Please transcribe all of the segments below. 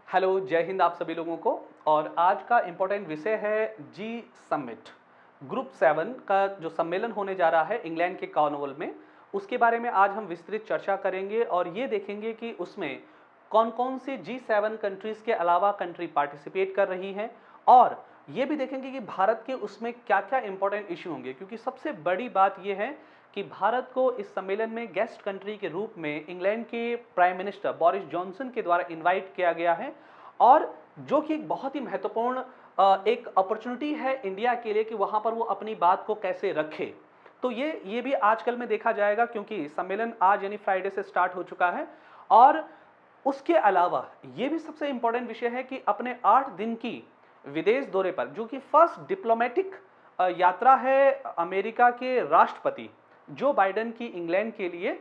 Hello, जय हिंद आप सभी लोगों को। और आज का इम्पोर्टेंट विषय है जी समिट। ग्रुप 7 का जो सम्मेलन होने जा रहा है इंग्लैंड के कॉर्नवॉल में, उसके बारे में आज हम विस्तृत चर्चा करेंगे और ये देखेंगे कि उसमें कौन कौन सी जी 7 कंट्रीज़ के अलावा कंट्री पार्टिसिपेट कर रही हैं, और ये भी देखेंगे कि भारत के उसमें क्या क्या इंपॉर्टेंट इशू होंगे। क्योंकि सबसे बड़ी बात ये है कि भारत को इस सम्मेलन में गेस्ट कंट्री के रूप में इंग्लैंड के प्राइम मिनिस्टर बोरिस जॉनसन के द्वारा इनवाइट किया गया है, और जो कि एक बहुत ही महत्वपूर्ण एक अपॉर्चुनिटी है इंडिया के लिए कि वहाँ पर वो अपनी बात को कैसे रखे। तो ये भी आजकल में देखा जाएगा, क्योंकि सम्मेलन आज यानी फ्राइडे से स्टार्ट हो चुका है। और उसके अलावा ये भी सबसे इंपॉर्टेंट विषय है कि अपने 8 दिन की विदेश दौरे पर, जो कि फर्स्ट डिप्लोमेटिक यात्रा है अमेरिका के राष्ट्रपति जो बाइडेन की इंग्लैंड के लिए,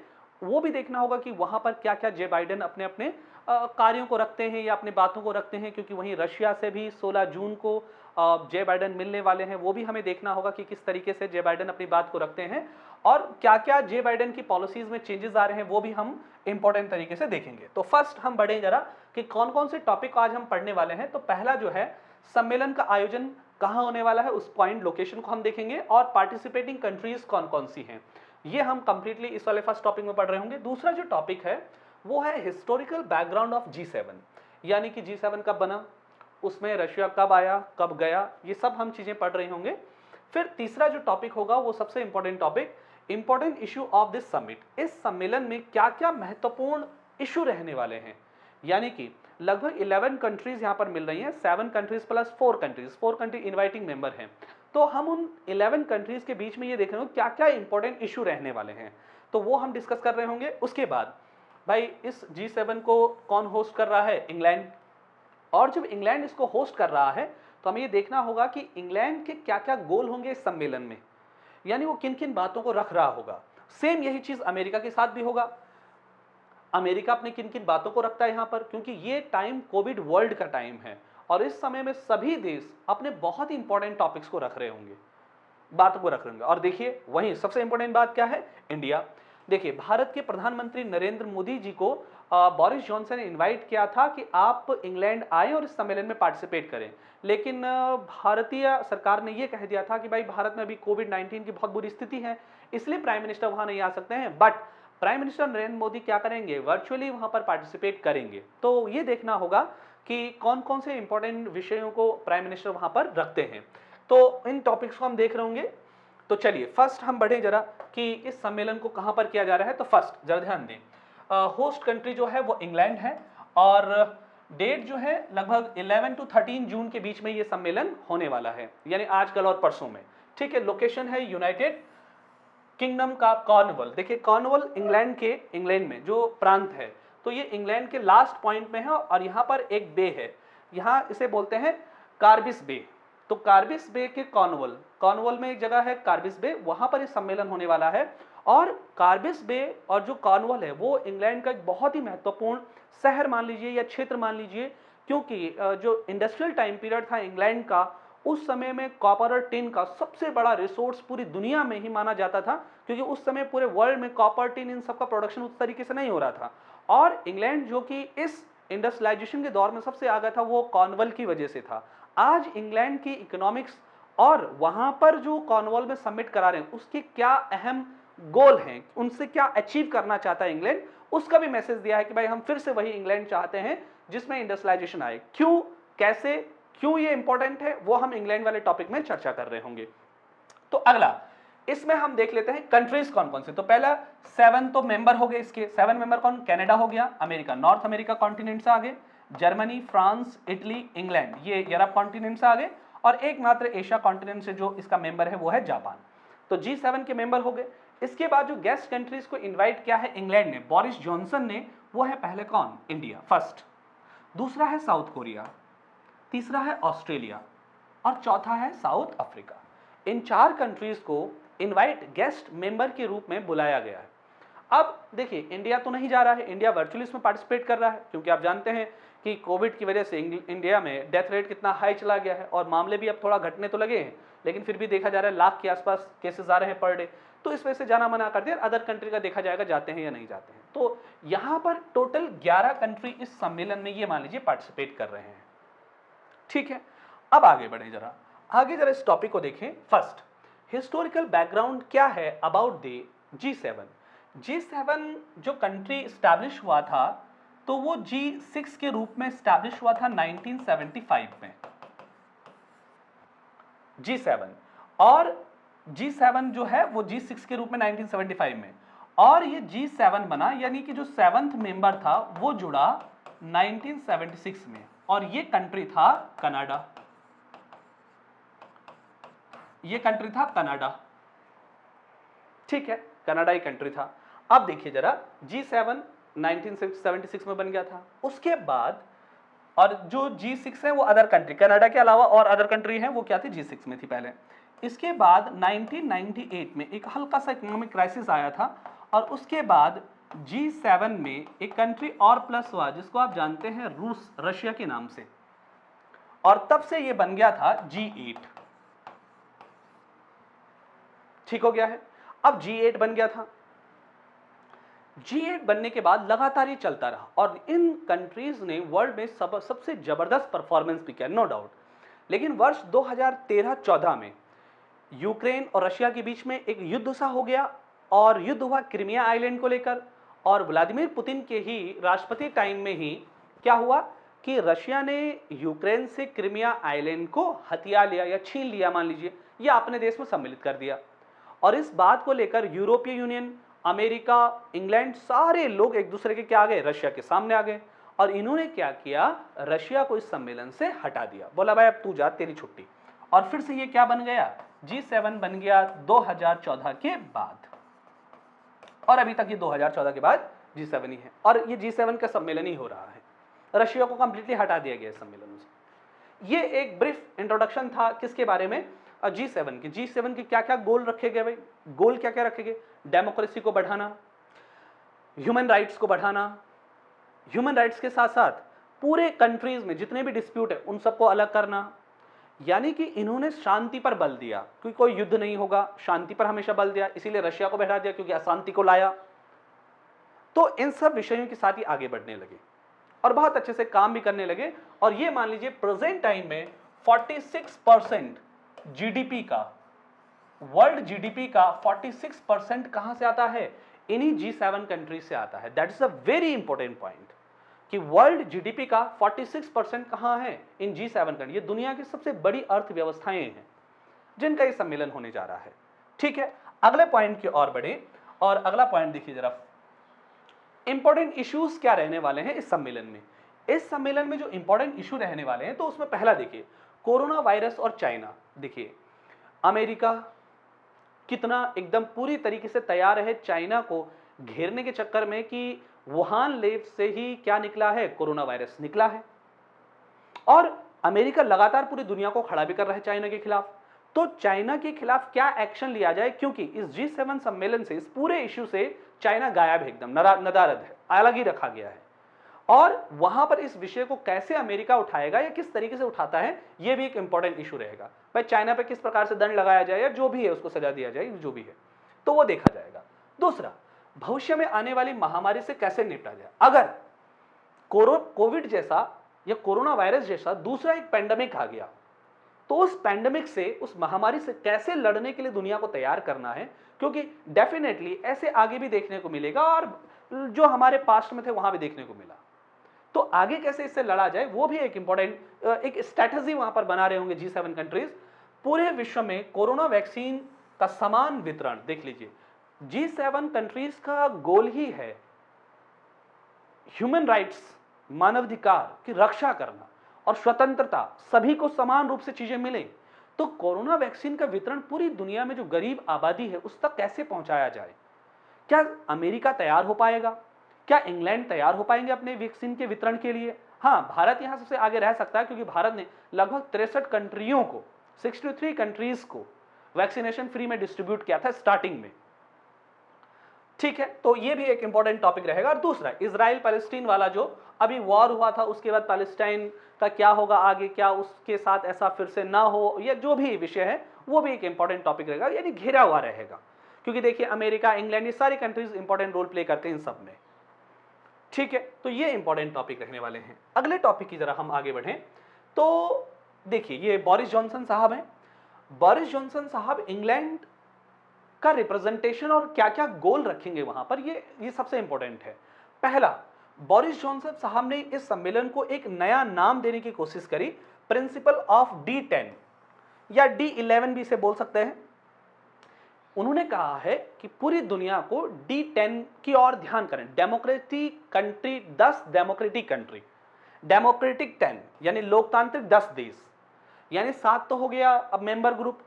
वो भी देखना होगा कि वहां पर क्या क्या जे बाइडेन अपने अपने कार्यों को रखते हैं या अपनी बातों को रखते हैं। क्योंकि वहीं रशिया से भी 16 जून को जे बाइडेन मिलने वाले हैं, वो भी हमें देखना होगा कि किस तरीके से जे बाइडेन अपनी बात को रखते हैं और क्या क्या जे बाइडेन की पॉलिसीज में चेंजेस आ रहे हैं, वो भी हम इंपॉर्टेंट तरीके से देखेंगे। तो फर्स्ट हम बढ़े जरा कि कौन कौन से टॉपिक आज हम पढ़ने वाले हैं। तो पहला जो है, सम्मेलन का आयोजन कहां होने वाला है, उस पॉइंट लोकेशन को हम देखेंगे, और पार्टिसिपेटिंग कंट्रीज कौन कौन सी हैं, ये हम कंप्लीटली इस वाले फर्स्ट टॉपिक में पढ़ रहे होंगे। दूसरा जो टॉपिक है वो है हिस्टोरिकल बैकग्राउंड ऑफ जी 7, यानी कि जी 7 कब बना, उसमें रशिया कब आया कब गया, ये सब हम चीजें पढ़ रहे होंगे। फिर तीसरा जो टॉपिक होगा वो सबसे important topic, important issue of this summit. इस सम्मेलन में क्या क्या महत्वपूर्ण इशू रहने वाले हैं, यानी कि लगभग 11 कंट्रीज यहां पर मिल रही हैं, 7 countries plus 4 countries, 4 country inviting member हैं। तो हम उन 11 कंट्रीज के बीच में ये देख रहे हो क्या क्या इंपॉर्टेंट इशू रहने वाले हैं, तो वो हम डिस्कस कर रहे होंगे। उसके बाद भाई इस जी 7 को कौन होस्ट कर रहा है, इंग्लैंड। और जब इंग्लैंड इसको होस्ट कर रहा है तो हमें ये देखना होगा कि इंग्लैंड के क्या क्या गोल होंगे इस सम्मेलन में, यानी वो किन किन बातों को रख रहा होगा। सेम यही चीज अमेरिका के साथ भी होगा। अमेरिका अपने किन किन बातों को रखता है यहां पर, क्योंकि ये टाइम कोविड वर्ल्ड का टाइम है और इस समय में सभी देश अपने बहुत ही इंपॉर्टेंट टॉपिक्स को रख रहे होंगे, बातों को रख रहे होंगे। और देखिए वहीं सबसे इंपॉर्टेंट बात क्या है, इंडिया। देखिए भारत के प्रधानमंत्री नरेंद्र मोदी जी को बोरिस जॉनसन ने इनवाइट किया था कि आप इंग्लैंड आए और इस सम्मेलन में पार्टिसिपेट करें, लेकिन भारतीय सरकार ने यह कह दिया था कि भाई भारत में अभी कोविड-19 की बहुत बुरी स्थिति है, इसलिए प्राइम मिनिस्टर वहां नहीं आ सकते हैं। But prime minister Narendra Modi क्या करेंगे, वर्चुअली वहां पर पार्टिसिपेट करेंगे। तो ये देखना होगा कि कौन कौन से इंपॉर्टेंट विषयों को प्राइम मिनिस्टर वहां पर रखते हैं। तो इन टॉपिक्स को हम देख रहे होंगे। तो चलिए फर्स्ट हम बढ़े जरा कि इस सम्मेलन को कहां पर किया जा रहा है। तो फर्स्ट जरा ध्यान दें, होस्ट कंट्री जो है वो इंग्लैंड है, और डेट जो है लगभग 11 to 13 जून के बीच में ये सम्मेलन होने वाला है, यानी आज कल और परसों में। ठीक है, लोकेशन है यूनाइटेड किंगडम का कॉर्नवॉल। देखिए कॉर्नवॉल इंग्लैंड में जो प्रांत है, तो ये इंग्लैंड के लास्ट पॉइंट में है, और यहाँ पर एक बे है, यहाँ इसे बोलते हैं कार्बिस बे। तो कार्बिस बे के कॉर्नवॉल में एक जगह है कार्बिस बे, वहां पर ये सम्मेलन होने वाला है। और कार्बिस बे और जो कॉर्नवॉल है वो इंग्लैंड का एक बहुत ही महत्वपूर्ण शहर मान लीजिए या क्षेत्र मान लीजिए, क्योंकि जो इंडस्ट्रियल टाइम पीरियड था इंग्लैंड का, उस समय में कॉपर और टिन का सबसे बड़ा रिसोर्स पूरी दुनिया में ही माना जाता था, क्योंकि उस समय पूरे वर्ल्ड में कॉपर टिन इन सब का प्रोडक्शन उस तरीके से नहीं हो रहा था। और इंग्लैंड जो कि इस इंडस्ट्रियलाइजेशन के दौर में सबसे आगे था, वो कॉर्नवॉल की वजह से था। आज इंग्लैंड की इकोनॉमिक्स और वहां पर जो कॉर्नवॉल में सबमिट करा रहे हैं उसके क्या अहम गोल हैं, उनसे क्या अचीव करना चाहता है इंग्लैंड, उसका भी मैसेज दिया है कि भाई हम फिर से वही इंग्लैंड चाहते हैं जिसमें इंडस्ट्रियलाइजेशन आए। क्यों, कैसे, क्यों ये इंपॉर्टेंट है, वो हम इंग्लैंड वाले टॉपिक में चर्चा कर रहे होंगे। तो अगला इसमें हम देख लेते हैं कंट्रीज कौन कौन से। तो पहला 7 तो मेंबर हो गए, इसके 7 मेंबर कौन, कनाडा हो गया, अमेरिका नॉर्थ अमेरिका कॉन्टिनेंट से आगे, जर्मनी, फ्रांस, इटली, इंग्लैंड ये यूरोप कॉन्टिनेंट से आगे, और एकमात्र एशिया कॉन्टिनेंट से जो इसका मेंबर है वो है जापान। तो जी 7 के मेंबर हो गए। इसके बाद जो गेस्ट कंट्रीज को इन्वाइट किया है इंग्लैंड ने, बोरिस जॉनसन ने, वो है पहले कौन, इंडिया फर्स्ट, दूसरा है साउथ कोरिया, तीसरा है ऑस्ट्रेलिया, और चौथा है साउथ अफ्रीका। इन 4 कंट्रीज को इनवाइट गेस्ट मेंबर के रूप में बुलाया गया है। अब देखिए इंडिया तो नहीं जा रहा है, इंडिया वर्चुअली इसमें पार्टिसिपेट कर रहा है, क्योंकि आप जानते हैं कि कोविड की वजह से इंडिया में डेथ रेट कितना हाई चला गया है, और मामले भी अब थोड़ा घटने तो लगे हैं, लेकिन फिर भी देखा जा रहा है लाख के आसपास केसेस आ रहे हैं पर डे। तो इस वजह से जाना मना कर दिया, अदर कंट्री का देखा जाएगा जाते हैं या नहीं जाते हैं। तो यहां पर टोटल 11 कंट्री इस सम्मेलन में ये मान लीजिए पार्टिसिपेट कर रहे हैं। ठीक है, अब आगे बढ़े, जरा आगे जरा इस टॉपिक को देखें। फर्स्ट, हिस्टोरिकल बैकग्राउंड क्या है अबाउट द G7। G7 जो कंट्री स्टैब्लिश हुआ था तो वो G6 के रूप में स्टैब्लिश हुआ था 1975 में। G7 और G7 जो है वो G6 के रूप में 1975 में, और ये G7 बना, यानी कि जो 7th मेंबर था वो जुड़ा 1976 में, और ये कंट्री था कनाडा। ये कंट्री था कनाडा। ठीक है, कनाडा ही कंट्री था। अब देखिए जरा, G7 1976 में बन गया था। उसके बाद और जो G6 है वो अदर कंट्री, कनाडा के अलावा और अदर कंट्री हैं, वो क्या थी, G6 में थी पहले। इसके बाद 1998 में एक हल्का सा इकोनॉमिक क्राइसिस आया था, और उसके बाद G7 में एक कंट्री और प्लस हुआ जिसको आप जानते हैं रूस, रशिया के नाम से, और तब से ये बन गया था G8। ठीक हो गया है। अब G8 बन गया था। G8 बनने के बाद लगातार ये चलता रहा, और इन कंट्रीज ने वर्ल्ड में सबसे जबरदस्त परफॉर्मेंस भी किया, नो डाउट। लेकिन वर्ष 2013-14 में यूक्रेन और रशिया के बीच में एक युद्ध सा हो गया, और युद्ध हुआ क्रीमिया आइलैंड को लेकर, और व्लादिमीर पुतिन के ही राष्ट्रपति टाइम में ही क्या हुआ कि रशिया ने यूक्रेन से क्रीमिया आइलैंड को हथिया लिया या छीन लिया, मान लीजिए, या अपने देश में सम्मिलित कर दिया। और इस बात को लेकर यूरोपीय यूनियन, अमेरिका, इंग्लैंड, सारे लोग एक दूसरे के क्या आ गए, रशिया के सामने आ गए, और इन्होंने क्या किया, रशिया को इस सम्मेलन से हटा दिया, बोला भाई अब तू जा, तेरी छुट्टी। और फिर से ये क्या बन गया, G7 बन गया 2014 के बाद, और अभी तक ये 2014 के बाद G7 ही है, और ये G7 का सम्मेलन ही हो रहा है। रशिया को कंप्लीटली हटा दिया गया इस सम्मेलन से। ये एक ब्रीफ इंट्रोडक्शन था किसके बारे में, G7 के। G7 के क्या क्या गोल रखे गए भाई, गोल क्या क्या रखे गए, डेमोक्रेसी को बढ़ाना, ह्यूमन राइट्स को बढ़ाना, ह्यूमन राइट्स के साथ साथ पूरे कंट्रीज में जितने भी डिस्प्यूट है उन सबको अलग करना, यानी कि इन्होंने शांति पर बल दिया, क्योंकि कोई युद्ध नहीं होगा, शांति पर हमेशा बल दिया, इसीलिए रशिया को बैठा दिया क्योंकि अशांति को लाया। तो इन सब विषयों के साथ ही आगे बढ़ने लगे और बहुत अच्छे से काम भी करने लगे, और ये मान लीजिए प्रेजेंट टाइम में 46% जीडीपी का, वर्ल्ड जीडीपी का 46% कहां से आता है, इन्हीं G7 कंट्री से आता है। That is a very important point कि वर्ल्ड जीडीपी का 46% कहां है, इन G7 कंट्री। ये दुनिया की सबसे बड़ी अर्थव्यवस्थाएं हैं जिनका ये सम्मेलन होने जा रहा है। ठीक है, अगले पॉइंट की ओर बढ़े, और अगला पॉइंट देखिए जरा, इंपॉर्टेंट इश्यूज क्या रहने वाले हैं इस सम्मेलन में। इस सम्मेलन में जो इंपॉर्टेंट इशू रहने वाले हैं, तो उसमें पहला देखिए कोरोना वायरस और चाइना। देखिए अमेरिका कितना एकदम पूरी तरीके से तैयार है चाइना को घेरने के चक्कर में कि वुहान लेब से ही क्या निकला है, कोरोना वायरस निकला है, और अमेरिका लगातार पूरी दुनिया को खड़ा भी कर रहा है चाइना के खिलाफ। तो चाइना के खिलाफ क्या एक्शन लिया जाए, क्योंकि इस G7 सम्मेलन से, इस पूरे इश्यू से चाइना गायब है, एकदम नदारद है, अलग ही रखा गया है। और वहां पर इस विषय को कैसे अमेरिका उठाएगा या किस तरीके से उठाता है, यह भी एक इंपॉर्टेंट इशू रहेगा। भाई चाइना पे किस प्रकार से दंड लगाया जाए या जो भी है उसको सजा दिया जाए, जो भी है, तो वो देखा जाएगा। दूसरा, भविष्य में आने वाली महामारी से कैसे निपटा जाए। अगर कोविड जैसा या कोरोना वायरस जैसा दूसरा एक पैंडेमिक आ गया, तो उस पैंडेमिक से, उस महामारी से कैसे लड़ने के लिए दुनिया को तैयार करना है, क्योंकि डेफिनेटली ऐसे आगे भी देखने को मिलेगा, और जो हमारे पास्ट में थे वहां भी देखने को मिला। तो आगे कैसे इससे लड़ा जाए, वो भी एक इंपॉर्टेंट एक स्ट्रैटेजी वहां पर बना रहे होंगे G7 कंट्रीज। पूरे विश्व में कोरोना वैक्सीन का समान वितरण, देख लीजिए G7 कंट्रीज का गोल ही है ह्यूमन राइट्स, मानवाधिकार की रक्षा करना और स्वतंत्रता, सभी को समान रूप से चीजें मिले। तो कोरोना वैक्सीन का वितरण पूरी दुनिया में जो गरीब आबादी है उस तक कैसे पहुंचाया जाए। क्या अमेरिका तैयार हो पाएगा, क्या इंग्लैंड तैयार हो पाएंगे अपने वैक्सीन के वितरण के लिए। हाँ, भारत यहां सबसे आगे रह सकता है, क्योंकि भारत ने लगभग 63 कंट्रियों को, 63 कंट्रीज को वैक्सीनेशन फ्री में डिस्ट्रीब्यूट किया था स्टार्टिंग में। ठीक है, तो ये भी एक इंपॉर्टेंट टॉपिक रहेगा। और दूसरा, इजराइल पैलेस्टीन वाला जो अभी वॉर हुआ था, उसके बाद पैलेस्टाइन का क्या होगा आगे, क्या उसके साथ ऐसा फिर से ना हो, या जो भी विषय है वो भी एक इंपॉर्टेंट टॉपिक रहेगा, यानी घेरा हुआ रहेगा। क्योंकि देखिए अमेरिका, इंग्लैंड, ये सारी कंट्रीज इंपॉर्टेंट रोल प्ले करते हैं इन सब में। ठीक है, तो ये इंपॉर्टेंट टॉपिक रहने वाले हैं। अगले टॉपिक की जरा हम आगे बढ़ें तो देखिए, ये बोरिस जॉनसन साहब हैं। बोरिस जॉनसन साहब इंग्लैंड का रिप्रेजेंटेशन और क्या क्या गोल रखेंगे वहां पर, ये सबसे इंपॉर्टेंट है। पहला, बोरिस जॉनसन साहब ने इस सम्मेलन को एक नया नाम देने की कोशिश करी, प्रिंसिपल ऑफ D10 या D11 भी इसे बोल सकते हैं। उन्होंने कहा है कि पूरी दुनिया को D10 की ओर ध्यान करें। Democratic country 10 democratic country, democratic 10 यानी लोकतांत्रिक 10 देश, यानी 7 तो हो गया अब मेंबर ग्रुप।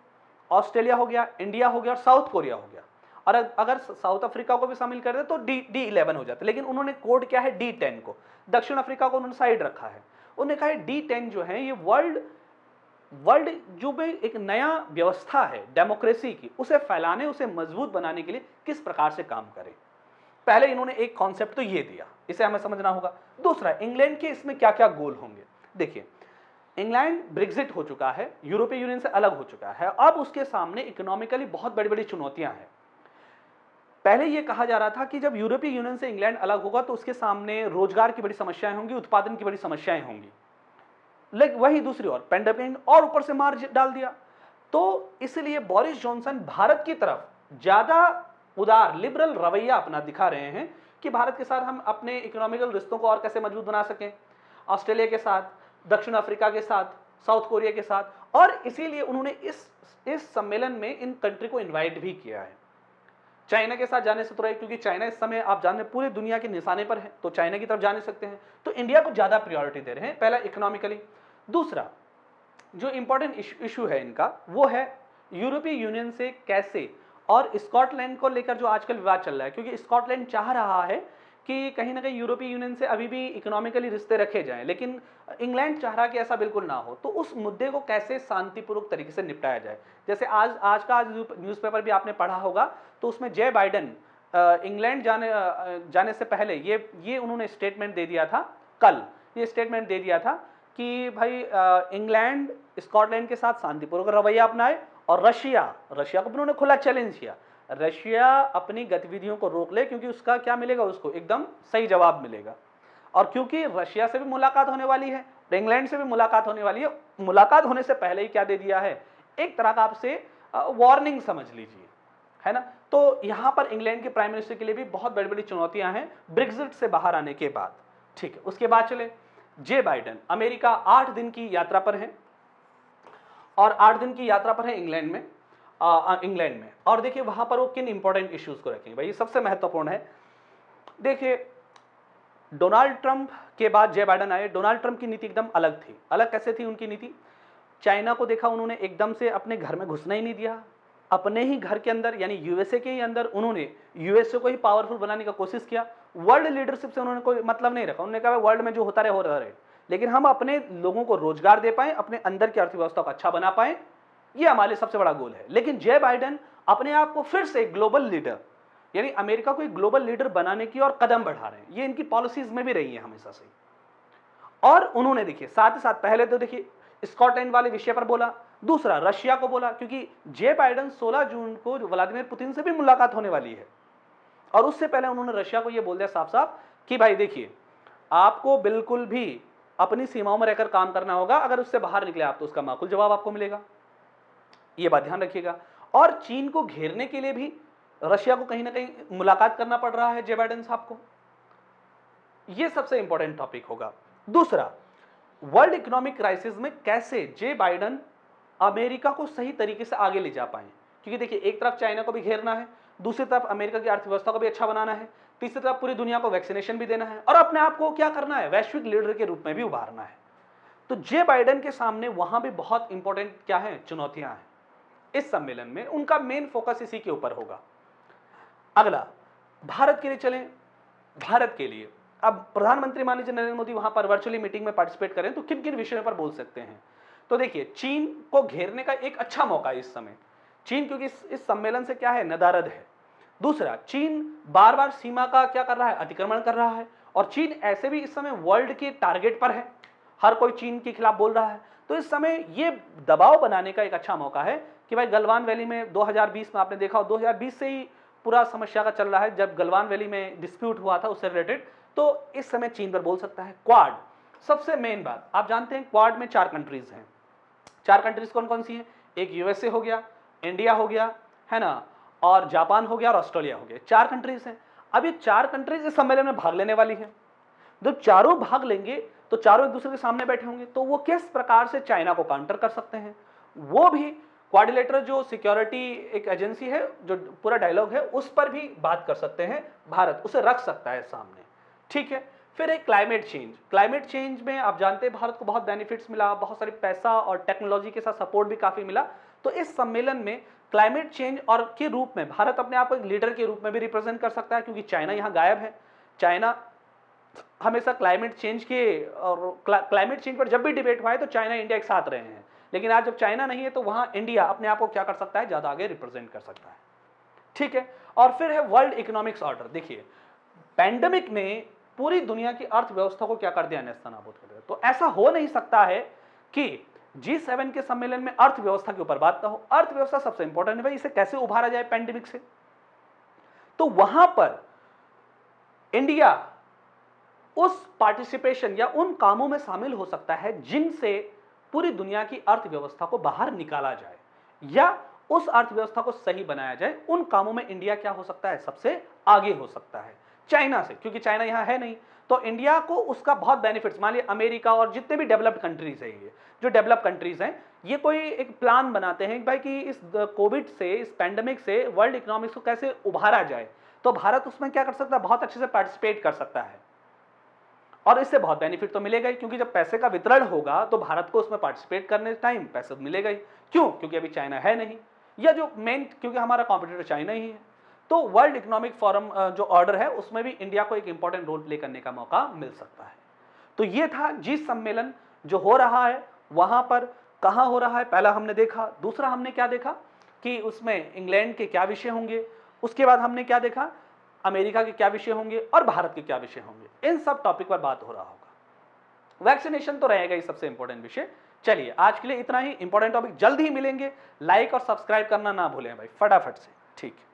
ऑस्ट्रेलिया हो गया, इंडिया हो गया और साउथ कोरिया हो गया, और अगर साउथ अफ्रीका को भी शामिल कर दे तो D11 हो जाता है। लेकिन उन्होंने कोड क्या है D10 को, दक्षिण अफ्रीका को उन्होंने साइड रखा है। उन्होंने कहा है D10 जो है ये वर्ल्ड जो भी एक नया व्यवस्था है डेमोक्रेसी की, उसे फैलाने, उसे मजबूत बनाने के लिए किस प्रकार से काम करे। पहले इन्होंने एक कॉन्सेप्ट तो ये दिया, इसे हमें समझना होगा। दूसरा, इंग्लैंड के इसमें क्या क्या गोल होंगे। देखिए, इंग्लैंड ब्रेग्जिट हो चुका है, यूरोपीय यूनियन से अलग हो चुका है, अब उसके सामने इकोनॉमिकली बहुत बड़ी बड़ी चुनौतियां हैं। पहले यह कहा जा रहा था कि जब यूरोपीय यूनियन से इंग्लैंड अलग होगा तो उसके सामने रोजगार की बड़ी समस्याएं होंगी, उत्पादन की बड़ी समस्याएं होंगी। लेकिन वही दूसरी ओर पेंडेमिक और ऊपर से मार डाल दिया। तो इसलिए बोरिस जॉनसन भारत की तरफ ज्यादा उदार लिबरल रवैया अपना दिखा रहे हैं कि भारत के साथ हम अपने इकोनॉमिकल रिश्तों को और कैसे मजबूत बना सकें, ऑस्ट्रेलिया के साथ, दक्षिण अफ्रीका के साथ, साउथ कोरिया के साथ। और इसीलिए उन्होंने इस सम्मेलन में इन कंट्री को इनवाइट भी किया है। चाइना के साथ जाने से तो रहे, क्योंकि चाइना इस समय आप जानते हैं पूरी दुनिया के निशाने पर है, तो चाइना की तरफ जा नहीं सकते हैं, तो इंडिया को ज्यादा प्रायोरिटी दे रहे हैं, पहला इकोनॉमिकली। दूसरा जो इंपॉर्टेंट इशू है इनका, वो है यूरोपीय यूनियन से कैसे, और स्कॉटलैंड को लेकर जो आजकल विवाद चल रहा है, क्योंकि स्कॉटलैंड चाह रहा है कि कहीं ना कहीं यूरोपीय यूनियन से अभी भी इकोनॉमिकली रिश्ते रखे जाएं, लेकिन इंग्लैंड चाह रहा है कि ऐसा बिल्कुल ना हो। तो उस मुद्दे को कैसे शांतिपूर्वक तरीके से निपटाया जाए। जैसे आज का न्यूज़पेपर भी आपने पढ़ा होगा, तो उसमें जय बाइडेन इंग्लैंड जाने से पहले ये उन्होंने स्टेटमेंट दे दिया था, कल ये स्टेटमेंट दे दिया था कि भाई इंग्लैंड स्कॉटलैंड के साथ शांतिपूर्वक रवैया अपनाए, और रशिया को उन्होंने खुला चैलेंज किया, रशिया अपनी गतिविधियों को रोक ले, क्योंकि उसका क्या मिलेगा, उसको एकदम सही जवाब मिलेगा। और क्योंकि रशिया से भी मुलाकात होने वाली है, इंग्लैंड से भी मुलाकात होने वाली है, मुलाकात होने से पहले ही क्या दे दिया है, एक तरह का आपसे वार्निंग समझ लीजिए, है ना। तो यहां पर इंग्लैंड के प्राइम मिनिस्टर के लिए भी बहुत बड़ी बड़ी चुनौतियां हैं ब्रेक्जिट से बाहर आने के बाद। ठीक है, उसके बाद चले, जे बाइडेन अमेरिका 8 दिन की यात्रा पर है, और 8 दिन की यात्रा पर है इंग्लैंड में। और देखिए वहां पर वो किन इंपॉर्टेंट इश्यूज को रखेंगे, भाई ये सबसे महत्वपूर्ण है। देखिए, डोनाल्ड ट्रंप के बाद जे बाइडेन आए, डोनाल्ड ट्रंप की नीति एकदम अलग थी। अलग कैसे थी उनकी नीति, चाइना को देखा उन्होंने एकदम से अपने घर में घुसना ही नहीं दिया, अपने ही घर के अंदर यानी यूएसए के ही अंदर उन्होंने यूएसए को ही पावरफुल बनाने का कोशिश किया। वर्ल्ड लीडरशिप से उन्होंने कोई मतलब नहीं रखा, उन्होंने कहा वर्ल्ड में जो होता रहे हो रहे, लेकिन हम अपने लोगों को रोजगार दे पाए, अपने अंदर की अर्थव्यवस्था को अच्छा बना पाए, ये हमारे सबसे बड़ा गोल है। लेकिन जे बाइडेन अपने आप को फिर से ग्लोबल लीडर यानी अमेरिका को एक ग्लोबल लीडर बनाने की और कदम बढ़ा रहे हैं, ये इनकी पॉलिसीज में भी रही है हमेशा से। और उन्होंने देखिए साथ ही साथ पहले तो देखिए स्कॉटलैंड वाले विषय पर बोला, दूसरा रशिया को बोला, क्योंकि जे बाइडेन 16 जून को व्लादिमीर पुतिन से भी मुलाकात होने वाली है, और उससे पहले उन्होंने रशिया को यह बोल दिया साफ साफ कि भाई देखिए आपको बिल्कुल भी अपनी सीमाओं में रहकर काम करना होगा, अगर उससे बाहर निकले आप तो उसका माकूल जवाब आपको मिलेगा, ये बात ध्यान रखिएगा। और चीन को घेरने के लिए भी रशिया को कहीं ना कहीं मुलाकात करना पड़ रहा है जे बाइडेन साहब को, यह सबसे इंपॉर्टेंट टॉपिक होगा। दूसरा, वर्ल्ड इकोनॉमिक क्राइसिस में कैसे जे बाइडेन अमेरिका को सही तरीके से आगे ले जा पाए, क्योंकि देखिए एक तरफ चाइना को भी घेरना है, दूसरी तरफ अमेरिका की अर्थव्यवस्था को भी अच्छा बनाना है, तीसरी तरफ पूरी दुनिया को वैक्सीनेशन भी देना है, और अपने आप को क्या करना है, वैश्विक लीडर के रूप में भी उभारना है। तो जे बाइडेन के सामने वहां भी बहुत इंपॉर्टेंट क्या है, चुनौतियां हैं। इस सम्मेलन में उनका मेन फोकस इसी के ऊपर होगा। अगला, भारत के लिए चलें। भारत के लिए अब प्रधानमंत्री मान लीजिए नरेंद्र मोदी वहां पर वर्चुअली मीटिंग में पार्टिसिपेट करें तो किन किन विषयों पर बोल सकते हैं। तो देखिए, चीन को घेरने का एक अच्छा मौका है इस समय, चीन क्योंकि इस सम्मेलन से क्या है, नदारद है। दूसरा, चीन बार बार सीमा का क्या कर रहा है, अतिक्रमण कर रहा है, और चीन ऐसे भी इस समय वर्ल्ड के टारगेट पर है, हर कोई चीन के खिलाफ बोल रहा है। तो इस समय ये दबाव बनाने का एक अच्छा मौका है कि भाई गलवान वैली में 2020 में आपने देखा, 2020 से ही पूरा समस्या का चल रहा है, जब गलवान वैली में डिस्प्यूट हुआ था उससे रिलेटेड तो इस समय चीन पर बोल सकता है। क्वाड, सबसे मेन बात, आप जानते हैं क्वाड में 4 कंट्रीज हैं। 4 कंट्रीज कौन कौन सी हैं? एक यूएसए हो गया, इंडिया हो गया, है ना, और जापान हो गया और ऑस्ट्रेलिया हो गया। 4 कंट्रीज हैं। अब ये 4 कंट्रीज इस सम्मेलन में भाग लेने वाली हैं। जब चारों भाग लेंगे तो चारों एक दूसरे के सामने बैठे होंगे, तो वो किस प्रकार से चाइना को काउंटर कर सकते हैं, वो भी क्वाड्रिलेटरल जो सिक्योरिटी एक एजेंसी है, जो पूरा डायलॉग है, उस पर भी बात कर सकते हैं। भारत उसे रख सकता है सामने, ठीक है। फिर एक क्लाइमेट चेंज। क्लाइमेट चेंज में आप जानते हैं भारत को बहुत बेनिफिट्स मिला, बहुत सारी पैसा और टेक्नोलॉजी के साथ सपोर्ट भी काफी मिला। तो इस सम्मेलन में क्लाइमेट चेंज और के रूप में भारत अपने आप को एक लीडर के रूप में भी रिप्रेजेंट कर सकता है, क्योंकि चाइना यहाँ गायब है। चाइना हमेशा क्लाइमेट चेंज के और क्लाइमेट चेंज पर जब भी डिबेट हुआ है तो चाइना इंडिया एक साथ रहे हैं, लेकिन आज जब चाइना नहीं है तो वहां इंडिया अपने आप को क्या कर सकता है, ज्यादा आगे रिप्रेजेंट कर सकता है, ठीक है। और फिर है वर्ल्ड इकोनॉमिक्स ऑर्डर। देखिए, पैंडेमिक ने पूरी दुनिया की अर्थव्यवस्था को क्या कर दिया, नेस्तनाबूद कर दिया। तो ऐसा हो नहीं सकता है कि G7 के सम्मेलन में अर्थव्यवस्था के ऊपर बात ना हो। अर्थव्यवस्था सबसे इंपॉर्टेंट है भाई, इसे कैसे उभारा जाए पैंडेमिक से। तो वहां पर इंडिया उस पार्टिसिपेशन या उन कामों में शामिल हो सकता है जिनसे पूरी दुनिया की अर्थव्यवस्था को बाहर निकाला जाए या उस अर्थव्यवस्था को सही बनाया जाए। उन कामों में इंडिया क्या हो सकता है, सबसे आगे हो सकता है चाइना से, क्योंकि चाइना यहां है नहीं। तो इंडिया को उसका बहुत बेनिफिट्स, मान लिया अमेरिका और जितने भी डेवलप्ड कंट्रीज हैं, ये जो डेवलप्ड कंट्रीज हैं, ये कोई एक प्लान बनाते हैं भाई कि इस कोविड से, इस पैंडेमिक से वर्ल्ड इकोनॉमिक्स को कैसे उभारा जाए। तो भारत उसमें क्या कर सकता है, बहुत अच्छे से पार्टिसिपेट कर सकता है और इससे बहुत बेनिफिट तो मिलेगा ही, क्योंकि जब पैसे का वितरण होगा तो भारत को उसमें पार्टिसिपेट करने टाइम पैसे मिलेगा ही। क्यों? क्योंकि अभी चाइना है नहीं, या जो मेन, क्योंकि हमारा कॉम्पिटिटर चाइना ही है। तो वर्ल्ड इकोनॉमिक फोरम जो ऑर्डर है उसमें भी इंडिया को एक इंपॉर्टेंट रोल प्ले करने का मौका मिल सकता है। तो ये था जी सम्मेलन जो हो रहा है, वहां पर कहां हो रहा है, पहला हमने देखा। दूसरा हमने क्या देखा कि उसमें इंग्लैंड के क्या विषय होंगे। उसके बाद हमने क्या देखा, अमेरिका के क्या विषय होंगे और भारत के क्या विषय होंगे। इन सब टॉपिक पर बात हो रहा होगा। वैक्सीनेशन तो रहेगा ही सबसे इंपॉर्टेंट विषय। चलिए, आज के लिए इतना ही। इंपॉर्टेंट टॉपिक जल्द ही मिलेंगे। लाइक और सब्सक्राइब करना ना भूलें भाई, फटाफट से, ठीक है।